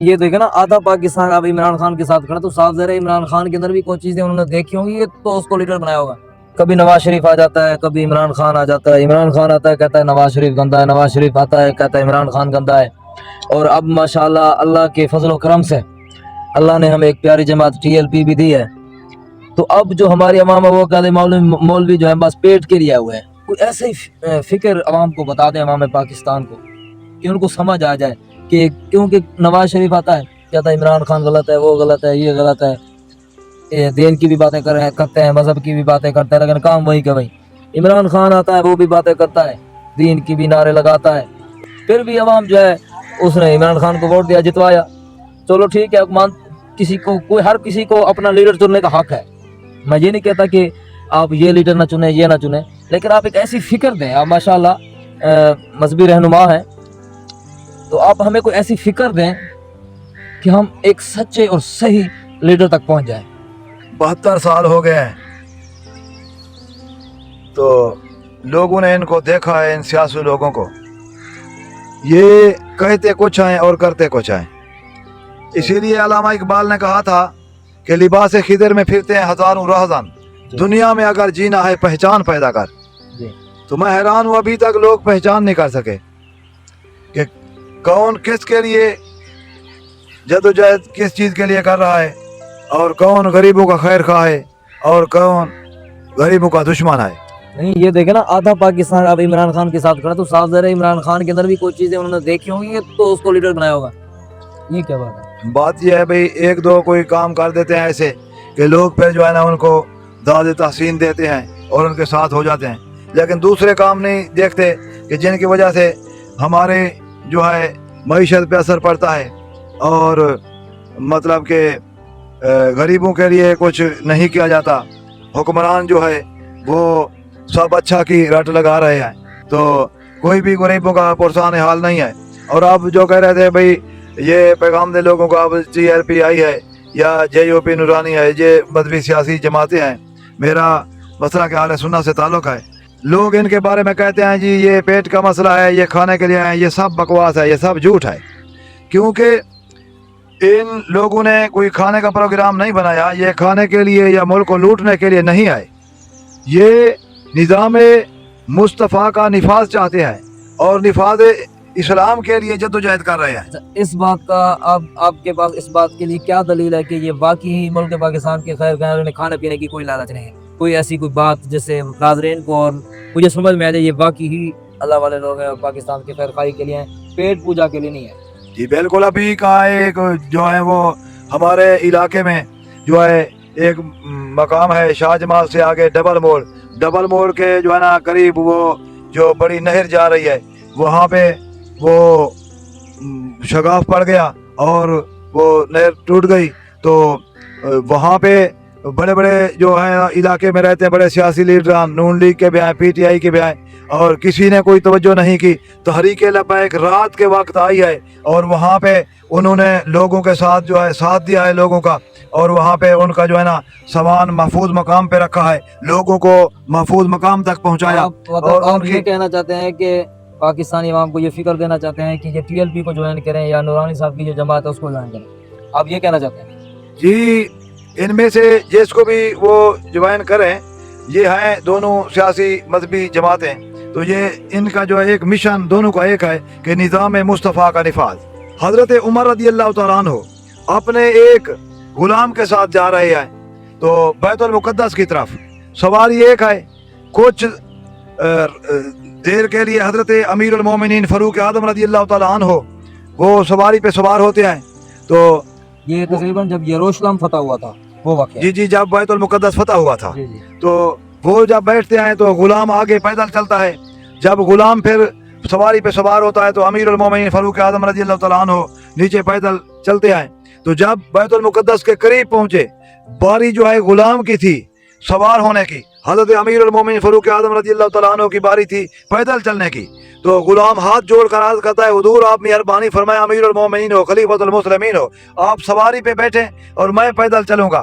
یہ دیکھے نا آدھا پاکستان اب عمران خان کے ساتھ کھڑا، تو صاف ظاہر ہے عمران خان کے اندر بھی کوئی چیزیں انہوں نے دیکھی ہوں گی، یہ تو اس کو لیڈر بنایا ہوگا۔ کبھی نواز شریف آ جاتا ہے، کبھی عمران خان آ جاتا ہے، عمران خان آتا ہے کہتا ہے نواز شریف گندا ہے، نواز شریف آتا ہے کہتا ہے عمران خان گندا ہے۔ اور اب ماشاءاللہ اللہ کے فضل و کرم سے اللہ نے ہمیں ایک پیاری جماعت TLP بھی دی ہے، تو اب جو ہماری عوام ہے وہ کہتے مولوی جو ہے بس پیٹ کے لیے ہوئے ہیں۔ کوئی ایسے ہی فکر عوام کو بتا دیں، عوام پاکستان کو، کہ ان کو سمجھ آ جائے کہ کیونکہ نواز شریف آتا ہے کہتا ہے عمران خان غلط ہے، وہ غلط ہے، یہ غلط ہے، دین کی بھی باتیں کرتے ہیں، مذہب کی بھی باتیں کرتے ہیں، لیکن کام وہی کہ وہی۔ عمران خان آتا ہے وہ بھی باتیں کرتا ہے، دین کی بھی نعرے لگاتا ہے، پھر بھی عوام جو ہے اس نے عمران خان کو ووٹ دیا، جتوایا۔ چلو ٹھیک ہے، ہر کسی کو اپنا لیڈر چننے کا حق ہے، میں یہ نہیں کہتا کہ آپ یہ لیڈر نہ چنیں، یہ نہ چنیں، لیکن آپ ایک ایسی فکر دیں۔ آپ ماشاءاللہ مذہبی رہنما ہیں، تو آپ ہمیں کوئی ایسی فکر دیں کہ ہم ایک سچے اور صحیح لیڈر تک پہنچ جائیں۔ 72 سال ہو گئے ہیں، تو لوگوں نے ان کو دیکھا ہے، ان سیاسی لوگوں کو، یہ کہتے کچھ ہیں اور کرتے کچھ ہیں۔ اسی لیے علامہ اقبال نے کہا تھا کہ لباس خضر میں پھرتے ہیں ہزاروں راہزن، دنیا میں اگر جینا ہے پہچان پیدا کر۔ تو میں حیران ہوں ابھی تک لوگ پہچان نہیں کر سکے کہ کون کس کے لیے جدوجہد کس چیز کے لیے کر رہا ہے، اور کون غریبوں کا خیر خواہ ہے اور کون غریبوں کا دشمن ہے۔ نہیں، یہ دیکھے نا آدھا پاکستان اب عمران خان کے ساتھ کھڑا، تو صاف ظاہر ہے عمران خان کے اندر بھی کوئی چیزیں انہوں نے دیکھی ہوں گی، یہ تو اس کو لیڈر بنایا ہوگا۔ یہ کیا بات ہے؟ بات یہ ہے بھئی، ایک دو کوئی کام کر دیتے ہیں ایسے کہ لوگ پھر جو ہے نا ان کو داد تحسین دیتے ہیں اور ان کے ساتھ ہو جاتے ہیں، لیکن دوسرے کام نہیں دیکھتے کہ جن کی وجہ سے ہمارے جو ہے معیشت پہ اثر پڑتا ہے، اور مطلب کہ غریبوں کے لیے کچھ نہیں کیا جاتا۔ حکمران جو ہے وہ سب اچھا کی رٹ لگا رہے ہیں، تو کوئی بھی غریبوں کا پرسان حال نہیں ہے۔ اور آپ جو کہہ رہے تھے بھئی یہ پیغام دے لوگوں کو، اب TLP آئی ہے یا JUP نورانی ہے، یہ مذہبی سیاسی جماعتیں ہیں، میرا مسئلہ کہ اہل سنت سے تعلق ہے۔ لوگ ان کے بارے میں کہتے ہیں جی یہ پیٹ کا مسئلہ ہے، یہ کھانے کے لیے ہے، یہ سب بکواس ہے، یہ سب جھوٹ ہے، کیونکہ ان لوگوں نے کوئی کھانے کا پروگرام نہیں بنایا، یہ کھانے کے لیے یا ملک کو لوٹنے کے لیے نہیں آئے، یہ نظام مصطفیٰ کا نفاذ چاہتے ہیں اور نفاذ اسلام کے لیے جدوجہد کر رہے ہیں۔ اس بات کا آپ کے پاس اس بات کے لیے کیا دلیل ہے کہ یہ واقعی ہی ملک پاکستان کے خیر خواہوں نے کھانے پینے کی کوئی لالچ نہیں ہے؟ کوئی ایسی کوئی بات جس سے ناظرین کو اور مجھے سمجھ میں آ جائے یہ واقعی ہی اللہ والے لوگ ہیں اور پاکستان کی خیر خواہی کے لیے ہیں، پیٹ پوجا کے لیے نہیں ہے؟ جی بالکل، ابھی کا ایک جو ہے وہ ہمارے علاقے میں جو ہے ایک مقام ہے شاہ جمال سے آگے ڈبل موڑ کے جو ہے نا قریب وہ جو بڑی نہر جا رہی ہے، وہاں پہ وہ شگاف پڑ گیا اور وہ نہر ٹوٹ گئی، تو وہاں پہ بڑے بڑے جو ہیں علاقے میں رہتے ہیں بڑے سیاسی لیڈران، نون لیگ کے بھی ہیں، PTI کے بھی ہیں، اور کسی نے کوئی توجہ نہیں کی۔ تحریک لبیک رات کے وقت آئی ہے اور وہاں پہ انہوں نے لوگوں کے ساتھ جو ہے ساتھ دیا ہے لوگوں کا، اور وہاں پہ ان کا جو ہے نا سامان محفوظ مقام پہ رکھا ہے، لوگوں کو محفوظ مقام تک پہنچایا۔ اور آپ یہ کہنا چاہتے ہیں کہ پاکستانی عوام کو یہ فکر دینا چاہتے ہیں کہ یہ TLP کو جوائن کریں یا نورانی صاحب کی جو جماعت ہے اس کو جوائن کریں، آپ یہ کہنا چاہتے ہیں؟ جی، ان میں سے جس کو بھی وہ جوائن کریں، یہ ہیں دونوں سیاسی مذہبی جماعتیں، تو یہ ان کا جو ہے ایک مشن دونوں کا ایک ہے کہ نظام مصطفیٰ کا نفاذ۔ حضرت عمر رضی اللہ تعالیٰ عنہ اپنے ایک غلام کے ساتھ جا رہے ہیں تو بیت المقدس کی طرف، سواری ایک ہے، کچھ دیر کے لیے حضرت امیر المومنین فاروق اعظم رضی اللہ تعالیٰ عنہ وہ سواری پہ سوار ہوتے ہیں، تو یہ تقریباً جب یروشلم فتح ہوا تھا وہ واقعہ؟ جی جب بیت المقدس فتح ہوا تھا، جی تو وہ جب بیٹھتے ہیں تو غلام آگے پیدل چلتا ہے، جب غلام پھر سواری پہ سوار ہوتا ہے تو امیر المومنین فاروق اعظم رضی اللہ تعالیٰ عنہ نیچے پیدل چلتے ہیں، تو جب بیت المقدس کے قریب پہنچے، باری جو ہے غلام کی تھی سوار ہونے کی، حضرت امیر المومنین فاروق اعظم رضی اللہ تعالیٰ عنہ کی باری تھی پیدل چلنے کی، تو غلام ہاتھ جوڑ کر عرض کرتا ہے حضور آپ مہربانی فرمائیں، امیر المومنین ہو، خلیفۃ المسلمین ہو، آپ سواری پہ بیٹھیں اور میں پیدل چلوں گا۔